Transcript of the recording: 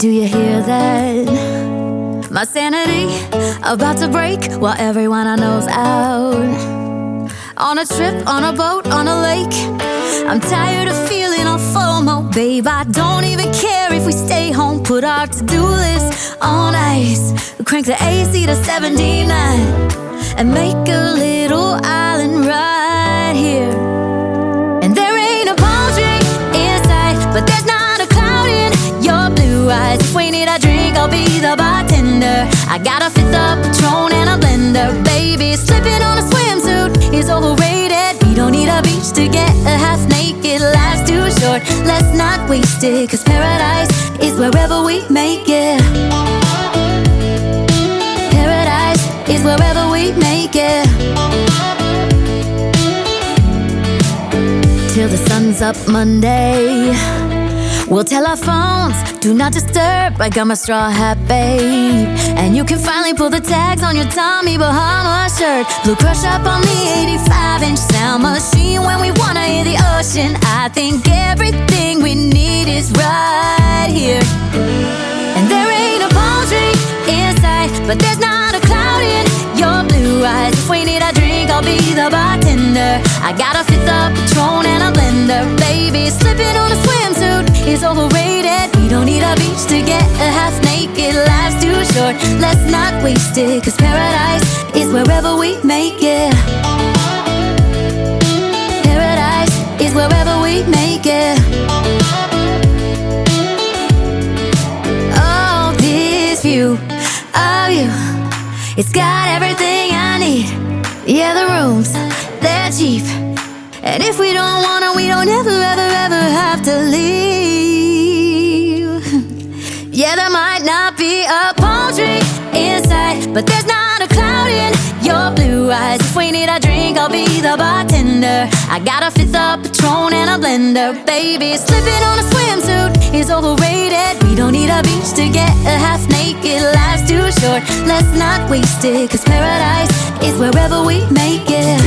Do you hear that? My sanity about to break while everyone I know's out. On a trip, on a boat, on a lake. I'm tired of feeling all FOMO, babe. I don't even care if we stay home. Put our to-do list on ice. Crank the AC to 79 and make a little island right here. And there ain't a palm tree in sight, but there's not a cloud in your blue eyes. If we need a drink, I'll be the bartender. I got a fifth of Patron and a blender, baby. Slipping on a swimsuit is overrated. We don't need a beach to get a half naked. Life's too short, let's not waste it, 'cause paradise is wherever we make it. Paradise is wherever we make it. Till the sun's up Monday, we'll tell our phones, do not disturb. I got my straw hat, babe. And you can finally pull the tags on your Tommy Bahama shirt. Blue crush up on the 85-inch sound machine when we wanna hear the ocean. I think everything we need is right here. And there ain't a palm tree in sight, but there's not a cloud in your blue eyes. If we need a drink, I'll be the bartender. I got a fifth of Patron and a blender, baby. Slipping on a swimsuit is overrated. We don't need a beach to get a half naked. Life's too short, let's not waste it, 'cause paradise is wherever we make it. Paradise is wherever we make it. Oh, this view of you, it's got everything I need. Yeah, the rooms, they're cheap, and if we don't wanna, we don't ever, ever, ever have to leave. Yeah, there might not be a palm tree inside, but there's not a cloud in your blue eyes. If we need a drink, I'll be the bartender. I got a fifth of Patron and a blender, baby. Slipping on a swimsuit is overrated. We don't need a beach to get a half naked. Life's too short, let's not waste it, 'cause paradise is wherever we make it.